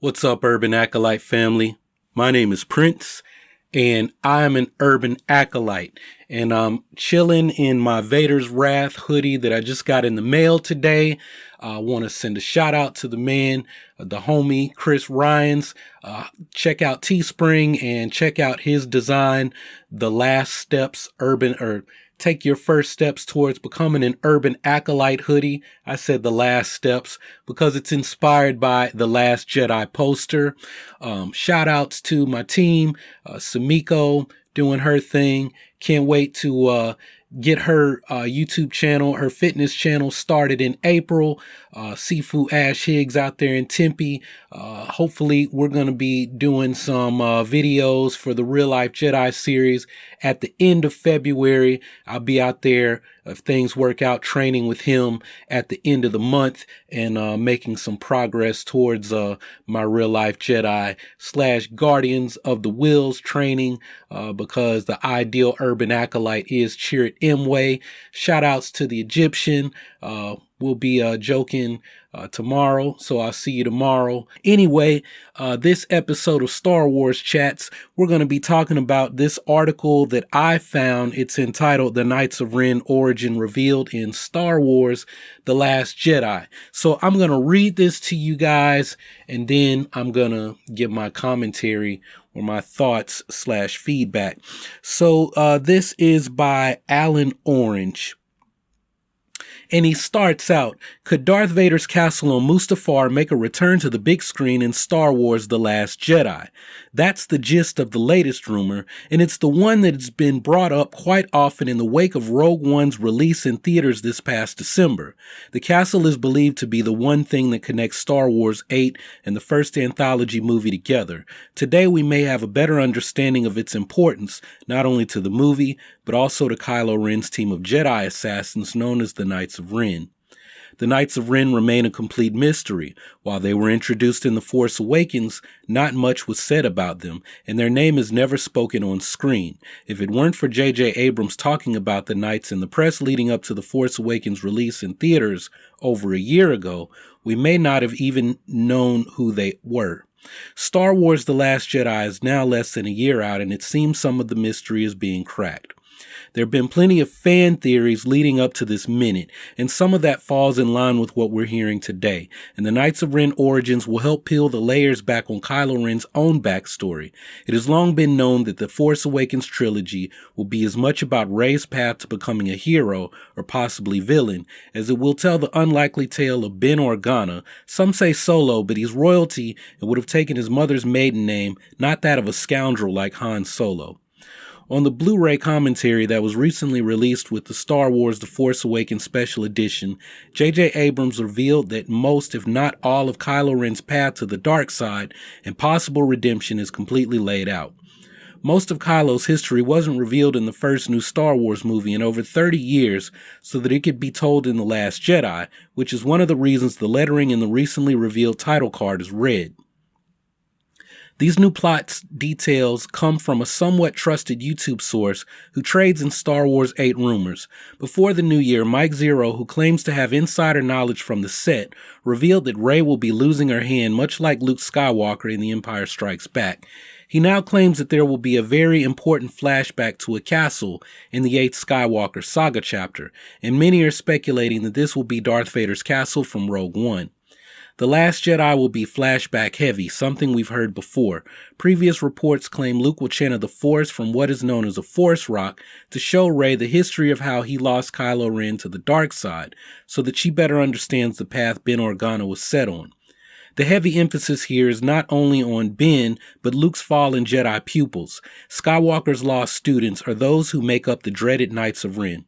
What's up, Urban Acolyte family? My name is Prince, and I'm an Urban Acolyte, and I'm chilling in my Vader's Wrath hoodie that I just got in the mail today. I want to send a shout out to the man, the homie, Chris Ryans. Check out Teespring and check out his design, The Last Steps Take your first steps towards becoming an Urban Acolyte hoodie. I said the last steps because it's inspired by the Last Jedi poster. Shout outs to my team, Samiko doing her thing. Can't wait to get her YouTube channel, her fitness channel started in April. Sifu Ash Higgs out there in Tempe. Hopefully we're going to be doing some videos for the Real Life Jedi series at the end of February. I'll be out there, if things work out, training with him at the end of the month and making some progress towards my Real Life Jedi / Guardians of the Wills training because the ideal Urban Acolyte is Chirrut Imwe. Shout outs to the Egyptian. We'll be joking tomorrow, so I'll see you tomorrow. Anyway, this episode of Star Wars Chats, we're going to be talking about this article that I found. It's entitled The Knights of Ren Origin Revealed in Star Wars The Last Jedi. So I'm going to read this to you guys, and then I'm going to give my commentary or my thoughts / feedback. So this is by Alan Orange. And he starts out, could Darth Vader's castle on Mustafar make a return to the big screen in Star Wars The Last Jedi? That's the gist of the latest rumor, and it's the one that's been brought up quite often in the wake of Rogue One's release in theaters this past December. The castle is believed to be the one thing that connects Star Wars 8 and the first anthology movie together. Today we may have a better understanding of its importance, not only to the movie, but also to Kylo Ren's team of Jedi assassins known as the Knights of Ren. The Knights of Ren remain a complete mystery. While they were introduced in The Force Awakens, not much was said about them, and their name is never spoken on screen. If it weren't for J.J. Abrams talking about the Knights in the press leading up to The Force Awakens release in theaters over a year ago, we may not have even known who they were. Star Wars The Last Jedi is now less than a year out, and it seems some of the mystery is being cracked. There have been plenty of fan theories leading up to this minute, and some of that falls in line with what we're hearing today. And the Knights of Ren Origins will help peel the layers back on Kylo Ren's own backstory. It has long been known that the Force Awakens trilogy will be as much about Rey's path to becoming a hero, or possibly villain, as it will tell the unlikely tale of Ben Organa. Some say Solo, but he's royalty and would have taken his mother's maiden name, not that of a scoundrel like Han Solo. On the Blu-ray commentary that was recently released with the Star Wars The Force Awakens Special Edition, J.J. Abrams revealed that most, if not all, of Kylo Ren's path to the dark side and possible redemption is completely laid out. Most of Kylo's history wasn't revealed in the first new Star Wars movie in over 30 years so that it could be told in The Last Jedi, which is one of the reasons the lettering in the recently revealed title card is red. These new plot details come from a somewhat trusted YouTube source who trades in Star Wars 8 rumors. Before the new year, Mike Zero, who claims to have insider knowledge from the set, revealed that Rey will be losing her hand much like Luke Skywalker in The Empire Strikes Back. He now claims that there will be a very important flashback to a castle in the 8th Skywalker saga chapter, and many are speculating that this will be Darth Vader's castle from Rogue One. The Last Jedi will be flashback heavy, something we've heard before. Previous reports claim Luke will channel the Force from what is known as a Force Rock to show Rey the history of how he lost Kylo Ren to the dark side, so that she better understands the path Ben Organa was set on. The heavy emphasis here is not only on Ben, but Luke's fallen Jedi pupils. Skywalker's lost students are those who make up the dreaded Knights of Ren.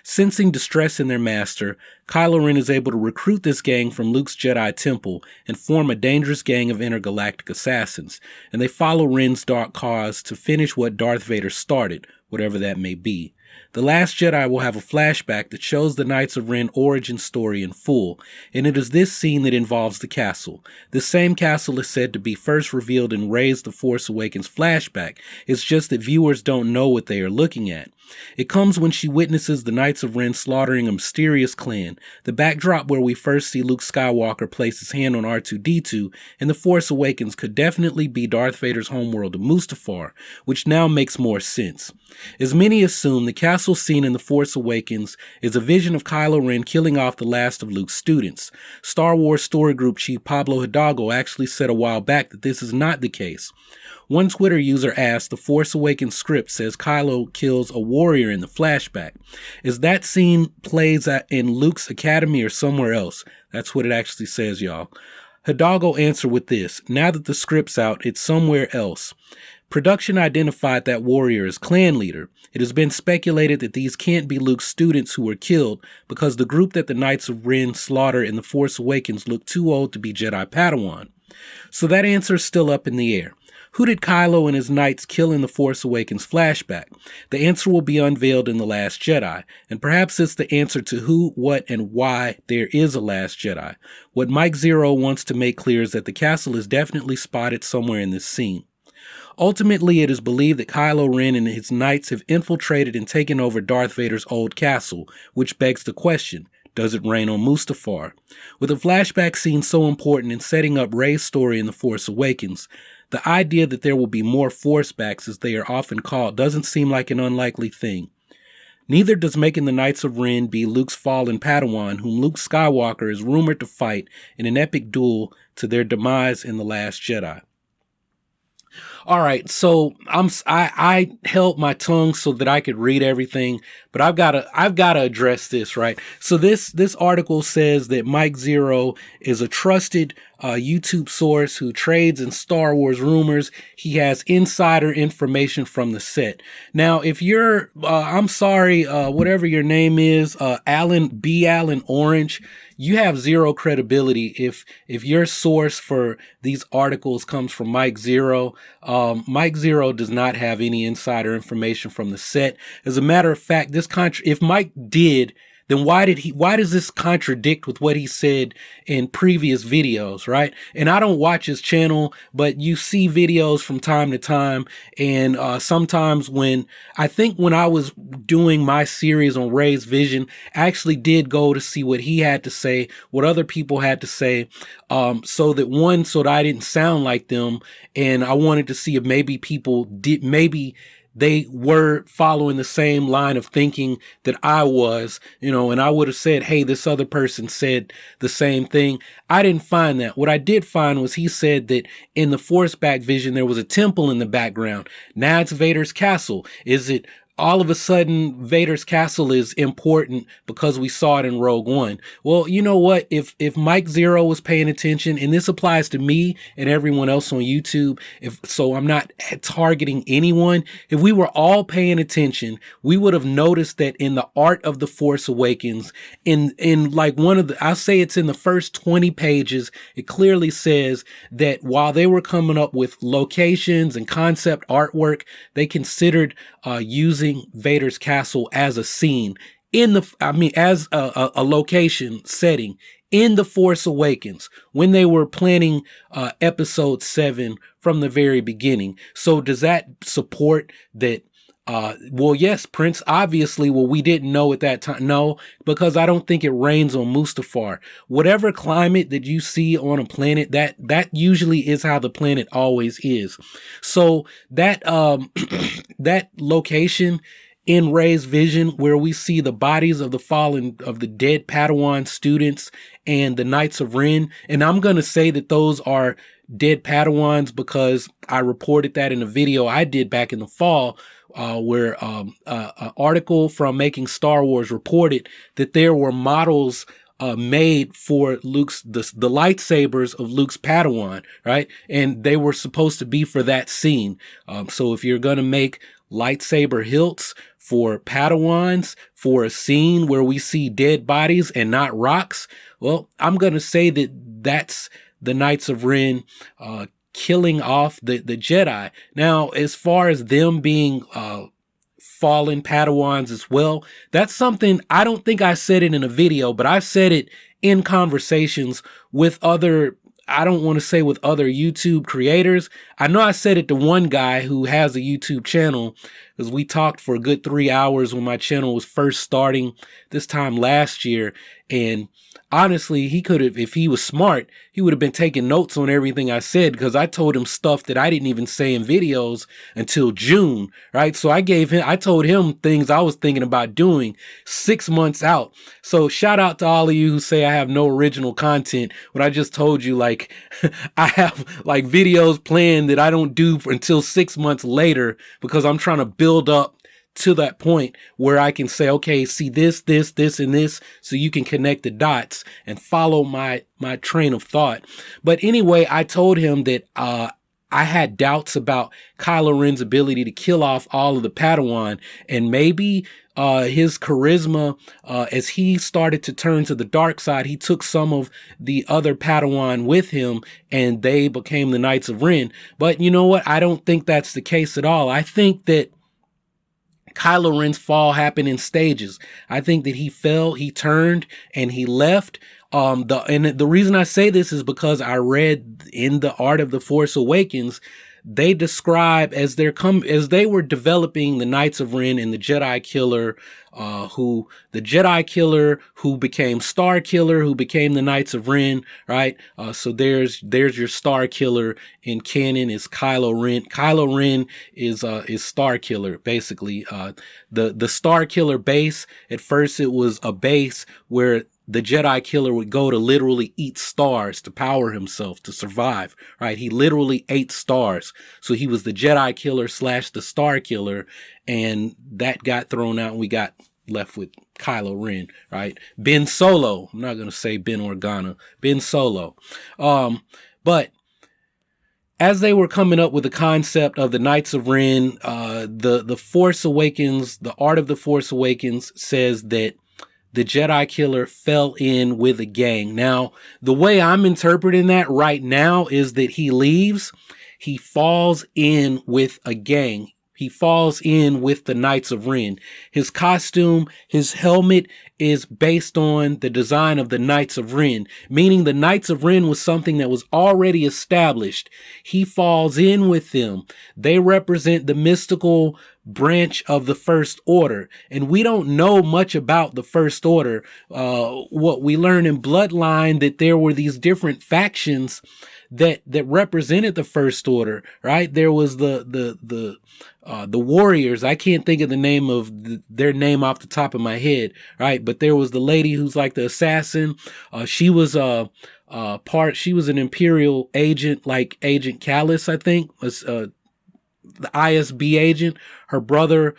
Sensing distress in their master, Kylo Ren is able to recruit this gang from Luke's Jedi temple and form a dangerous gang of intergalactic assassins, and they follow Ren's dark cause to finish what Darth Vader started, whatever that may be. The Last Jedi will have a flashback that shows the Knights of Ren origin story in full, and it is this scene that involves the castle. This same castle is said to be first revealed in Rey's The Force Awakens flashback. It's just that viewers don't know what they are looking at. It comes when she witnesses the Knights of Ren slaughtering a mysterious clan. The backdrop where we first see Luke Skywalker place his hand on R2-D2 in The Force Awakens could definitely be Darth Vader's homeworld of Mustafar, which now makes more sense. As many assume, the castle scene in The Force Awakens is a vision of Kylo Ren killing off the last of Luke's students. Star Wars Story Group chief Pablo Hidalgo actually said a while back that this is not the case. One Twitter user asked, the Force Awakens script says Kylo kills a warrior in the flashback. Is that scene plays in Luke's academy or somewhere else? That's what it actually says, y'all. Hidalgo answered with this, now that the script's out, it's somewhere else. Production identified that warrior as clan leader. It has been speculated that these can't be Luke's students who were killed because the group that the Knights of Ren slaughter in The Force Awakens look too old to be Jedi Padawan. So that answer is still up in the air. Who did Kylo and his knights kill in The Force Awakens flashback? The answer will be unveiled in The Last Jedi, and perhaps it's the answer to who, what, and why there is a Last Jedi. What Mike Zero wants to make clear is that the castle is definitely spotted somewhere in this scene. Ultimately, it is believed that Kylo Ren and his knights have infiltrated and taken over Darth Vader's old castle, which begs the question, does it rain on Mustafar? With a flashback scene so important in setting up Rey's story in The Force Awakens, the idea that there will be more Forcebacks, as they are often called, doesn't seem like an unlikely thing. Neither does making the Knights of Ren be Luke's fallen Padawan, whom Luke Skywalker is rumored to fight in an epic duel to their demise in The Last Jedi. All right, so I held my tongue so that I could read everything, but I've got to address this, right? So this article says that Mike Zero is a trusted YouTube source who trades in Star Wars rumors. He has insider information from the set. Now, if you're, I'm sorry, whatever your name is, Alan Orange, you have zero credibility if your source for these articles comes from Mike Zero. Mike Zero does not have any insider information from the set. As a matter of fact, if Mike did, then why does this contradict with what he said in previous videos, right? And I don't watch his channel, but you see videos from time to time. And sometimes when I was doing my series on Rey's Vision, I actually did go to see what he had to say, what other people had to say, so that I didn't sound like them. And I wanted to see if maybe they were following the same line of thinking that I was, and I would have said, hey, this other person said the same thing. I didn't find that. What I did find was he said that in the Forceback vision, there was a temple in the background. Now it's Vader's castle. Is it all of a sudden Vader's castle is important because we saw it in Rogue One? Well, you know what? If Mike Zero was paying attention, and this applies to me and everyone else on YouTube, so I'm not targeting anyone. If we were all paying attention, we would have noticed that in the art of The Force Awakens, in like I'll say it's in the first 20 pages, it clearly says that while they were coming up with locations and concept artwork, they considered using Vader's castle as a scene as a location setting in The Force Awakens when they were planning episode 7 from the very beginning. So does that support that? Well, yes, Prince, obviously. Well, we didn't know at that time. No, because I don't think it rains on Mustafar. Whatever climate that you see on a planet, that usually is how the planet always is. So that, that location in Rey's vision where we see the bodies of the dead Padawan students and the Knights of Ren. And I'm going to say that those are dead Padawans because I reported that in a video I did back in the fall, where an article from Making Star Wars reported that there were models made for the lightsabers of Luke's Padawan, right? And they were supposed to be for that scene. So if you're going to make lightsaber hilts for Padawans for a scene where we see dead bodies and not rocks, well, I'm going to say that that's the Knights of Ren killing off the Jedi. Now, as far as them being fallen Padawans as well, that's something I don't think I said it in a video, but I've said it in conversations with other, I don't want to say with other YouTube creators. I know I said it to one guy who has a YouTube channel because we talked for a good 3 hours when my channel was first starting this time last year. And honestly, he could have, if he was smart, he would have been taking notes on everything I said, because I told him stuff that I didn't even say in videos until June, right? So I told him things I was thinking about doing 6 months out. So shout out to all of you who say I have no original content when I just told you, like, I have like videos planned that I don't do until 6 months later, because I'm trying to build up to that point where I can say, okay, see this, and this, so you can connect the dots and follow my train of thought. But anyway, I told him that I had doubts about Kylo Ren's ability to kill off all of the Padawan, and maybe his charisma, as he started to turn to the dark side, he took some of the other Padawan with him, and they became the Knights of Ren. But you know what? I don't think that's the case at all. I think that Kylo Ren's fall happened in stages. I think that he fell, he turned, and he left. The reason I say this is because I read in The Art of the Force Awakens, they describe as they were developing the Knights of Ren and the Jedi Killer, who became Star Killer, who became the Knights of Ren, right? So there's your Star Killer in canon is Kylo Ren. Kylo Ren is Star Killer, basically. The Star Killer base, at first it was a base where the Jedi Killer would go to literally eat stars to power himself, to survive, right? He literally ate stars. So he was the Jedi Killer / the Star Killer, and that got thrown out and we got left with Kylo Ren, right? Ben Solo. I'm not going to say Ben Organa. Ben Solo. But as they were coming up with the concept of the Knights of Ren, the Force Awakens, the Art of the Force Awakens says that the Jedi Killer fell in with a gang. Now, the way I'm interpreting that right now is that he leaves, he falls in with a gang. He falls in with the Knights of Ren. His costume, his helmet is based on the design of the Knights of Ren, meaning the Knights of Ren was something that was already established. He falls in with them. They represent the mystical branch of the First Order, and we don't know much about the First Order. What we learn in Bloodline, that there were these different factions that represented the First Order, right? There was the Warriors. I can't think of the name of their name off the top of my head, right? But there was the lady who's like the assassin. She was she was an Imperial agent, like Agent Callus, I think, the ISB agent. Her brother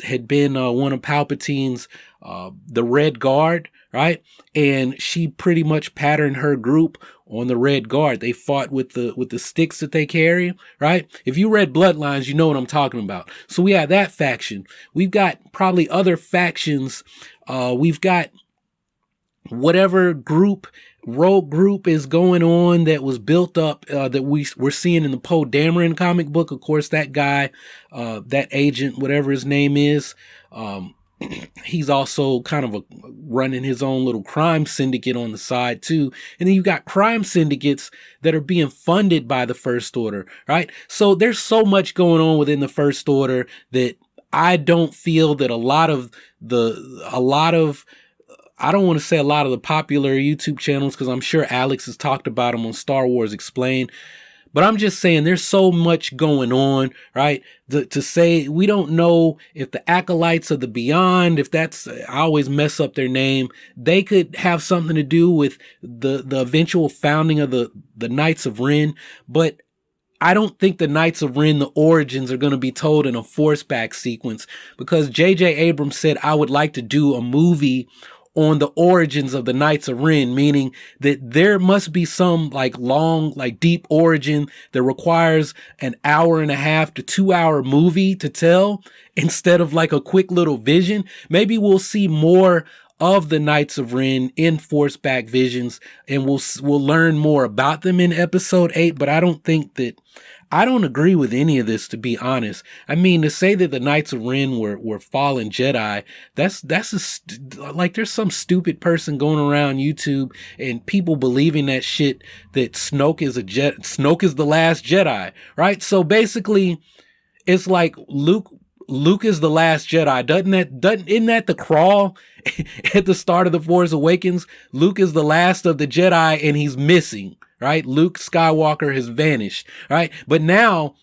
had been one of Palpatine's the Red Guard, right? And she pretty much patterned her group on the Red Guard. They fought with the sticks that they carry, right? If you read Bloodlines, you know what I'm talking about. So we have that faction. We've got probably other factions. We've got whatever rogue group is going on that was built up, that we're seeing in the Poe Dameron comic book. Of course, that guy, that agent, whatever his name is, he's also kind of running his own little crime syndicate on the side too. And then you've got crime syndicates that are being funded by the First Order, right? So there's so much going on within the First Order that I don't feel that I don't want to say a lot of the popular YouTube channels, because I'm sure Alex has talked about them on Star Wars Explained. But I'm just saying there's so much going on, right? To say we don't know if the Acolytes of the Beyond, if that's, I always mess up their name, they could have something to do with the eventual founding of the Knights of Ren. But I don't think the Knights of Ren, the origins, are going to be told in a force-back sequence, because J.J. Abrams said, I would like to do a movie on the origins of the Knights of Ren, meaning that there must be some long, deep origin that requires an 1.5 to 2 hour movie to tell, instead of a quick little vision. Maybe we'll see more of the Knights of Ren in Force-back visions, and we'll learn more about them in episode 8. But I don't agree with any of this, to be honest. I mean, to say that the Knights of Ren were fallen Jedi, that's there's some stupid person going around YouTube and people believing that shit, that Snoke is the last Jedi, right? So basically, it's like Luke Luke is the Last Jedi. Isn't that the crawl at the start of The Force Awakens? Luke is the last of the Jedi and he's missing, right? Luke Skywalker has vanished, right? But now,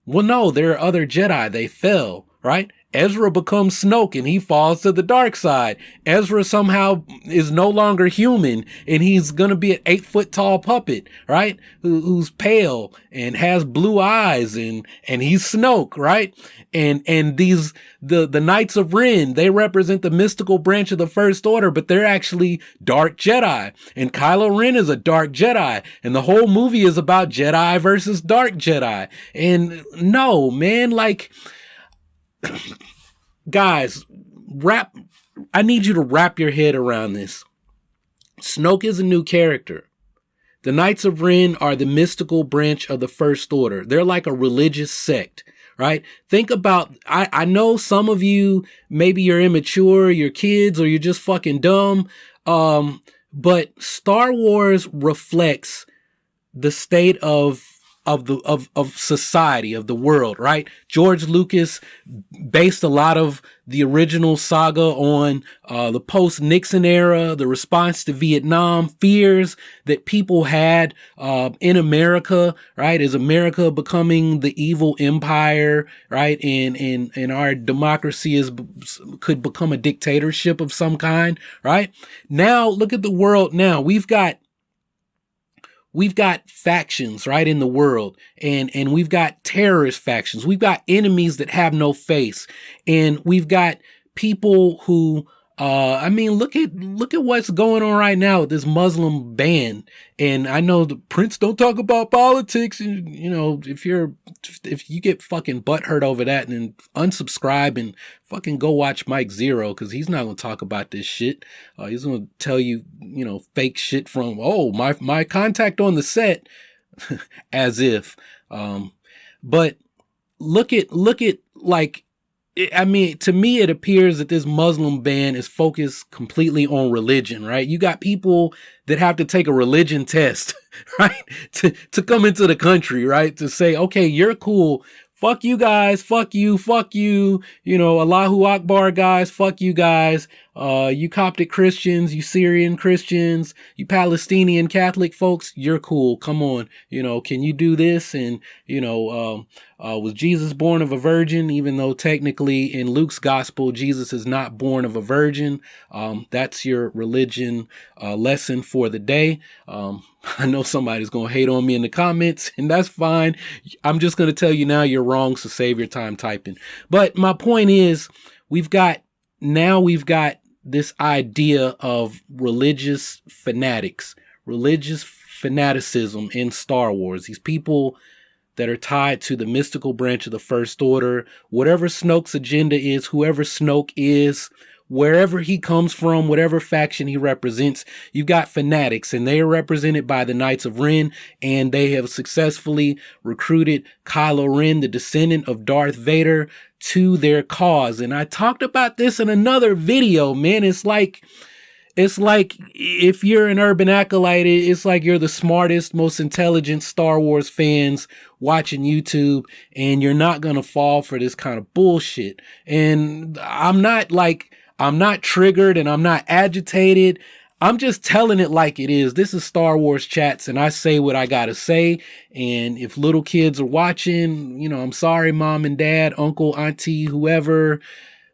well, no, there are other Jedi. They fell, right? Ezra becomes Snoke and he falls to the dark side. Ezra somehow is no longer human and he's going to be an 8-foot tall puppet, right? Who's pale and has blue eyes and he's Snoke, right? And the Knights of Ren, they represent the mystical branch of the First Order, but they're actually dark Jedi. And Kylo Ren is a dark Jedi. And the whole movie is about Jedi versus dark Jedi. And no, man, like, guys, I need you to wrap your head around this. Snoke is a new character. The Knights of Ren are the mystical branch of the First Order. They're like a religious sect, right? Think about, I know some of you, maybe you're immature, you're kids, or you're just fucking dumb. But Star Wars reflects the state of society, of the world, right? George Lucas based a lot of the original saga on the post-Nixon era, the response to Vietnam, fears that people had in America, right? Is America becoming the evil empire, right? And our democracy could become a dictatorship of some kind, right? Now, look at the world now. We've got factions, right, in the world, and we've got terrorist factions. We've got enemies that have no face, and we've got people who, look at what's going on right now with this Muslim ban. And I know the Prince don't talk about politics, and if you get fucking butthurt over that, then unsubscribe and fucking go watch Mike Zero, because he's not gonna talk about this shit. He's gonna tell you, fake shit from my contact on the set, as if. But look at like. To me, it appears that this Muslim ban is focused completely on religion, right? You got people that have to take a religion test, right? To come into the country, right? To say, okay, you're cool. Fuck you guys. Fuck you. Allahu Akbar guys. Fuck you guys. You Coptic Christians, you Syrian Christians, you Palestinian Catholic folks, you're cool. Come on. Can you do this? And, was Jesus born of a virgin? Even though technically in Luke's gospel, Jesus is not born of a virgin. That's your religion lesson for the day. I know somebody's going to hate on me in the comments, and that's fine. I'm just going to tell you now you're wrong, so save your time typing. But my point is, we've got this idea of religious fanatics, religious fanaticism in Star Wars. These people that are tied to the mystical branch of the First Order, whatever Snoke's agenda is, whoever Snoke is, wherever he comes from, whatever faction he represents, you've got fanatics, and they are represented by the Knights of Ren, and they have successfully recruited Kylo Ren, the descendant of Darth Vader, to their cause. And I talked about this in another video, man. It's like if you're an urban acolyte, it's like you're the smartest, most intelligent Star Wars fans watching YouTube, and you're not going to fall for this kind of bullshit. And I'm not triggered and I'm not agitated. I'm just telling it like it is. This is Star Wars Chats, and I say what I gotta say. And if little kids are watching, I'm sorry, mom and dad, uncle, auntie, whoever.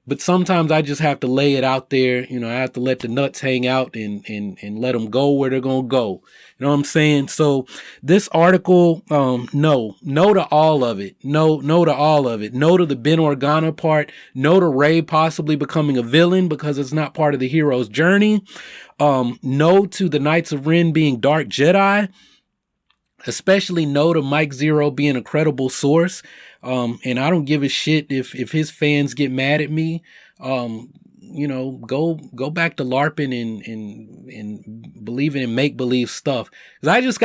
But sometimes I just have to lay it out there. I have to let the nuts hang out and let them go where they're going to go. You know what I'm saying? So this article, no to all of it. No to all of it. No to the Ben Organa part. No to Rey possibly becoming a villain because it's not part of the hero's journey. No to the Knights of Ren being dark Jedi. Especially no to Mike Zero being a credible source. And I don't give a shit if his fans get mad at me. Go back to LARPing and believing in make believe stuff. Cause I just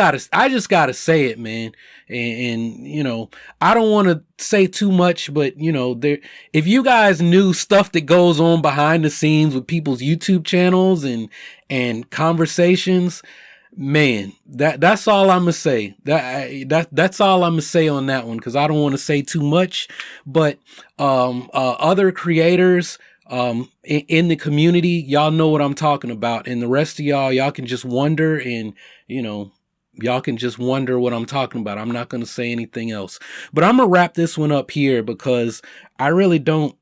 gotta say it, man. And I don't want to say too much, but if you guys knew stuff that goes on behind the scenes with people's YouTube channels and conversations, Man, that's all I'm gonna say. That's all I'm gonna say on that one, because I don't want to say too much. But other creators in the community, y'all know what I'm talking about, and the rest of y'all can just wonder, and y'all can just wonder what I'm talking about. I'm not gonna say anything else. But I'm gonna wrap this one up here because I really don't.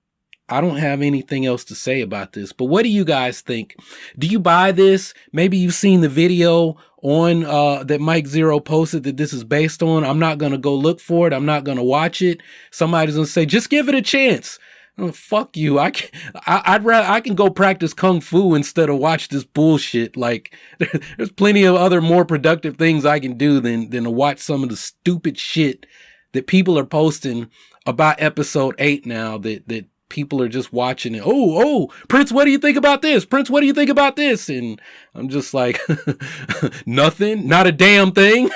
I don't have anything else to say about this, but what do you guys think? Do you buy this? Maybe you've seen the video on that Mike Zero posted that this is based on. I'm not going to go look for it. I'm not going to watch it. Somebody's going to say, just give it a chance. Oh, fuck you. I'd rather, I can go practice Kung Fu instead of watch this bullshit. Like, there's plenty of other more productive things I can do than to watch some of the stupid shit that people are posting about episode 8 now that people are just watching it. Oh, Prince, what do you think about this? Prince, what do you think about this? And I'm just like, nothing, not a damn thing.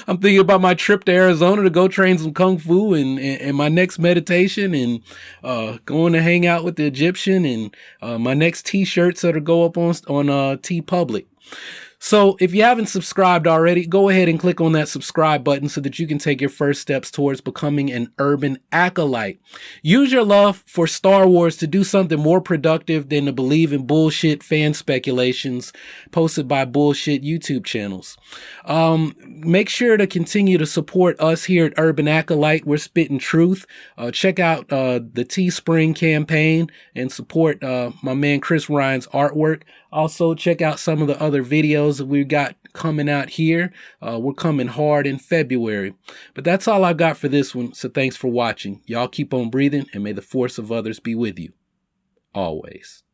I'm thinking about my trip to Arizona to go train some Kung Fu and my next meditation and going to hang out with the Egyptian and my next t-shirts that'll go up on TeePublic. So if you haven't subscribed already, go ahead and click on that subscribe button so that you can take your first steps towards becoming an urban acolyte. Use your love for Star Wars to do something more productive than to believe in bullshit fan speculations posted by bullshit YouTube channels. Make sure to continue to support us here at Urban Acolyte. We're spitting truth. Check out the Teespring campaign and support my man Chris Ryan's artwork. Also, check out some of the other videos that we've got coming out here. We're coming hard in February. But that's all I've got for this one, so thanks for watching. Y'all keep on breathing, and may the force of others be with you. Always.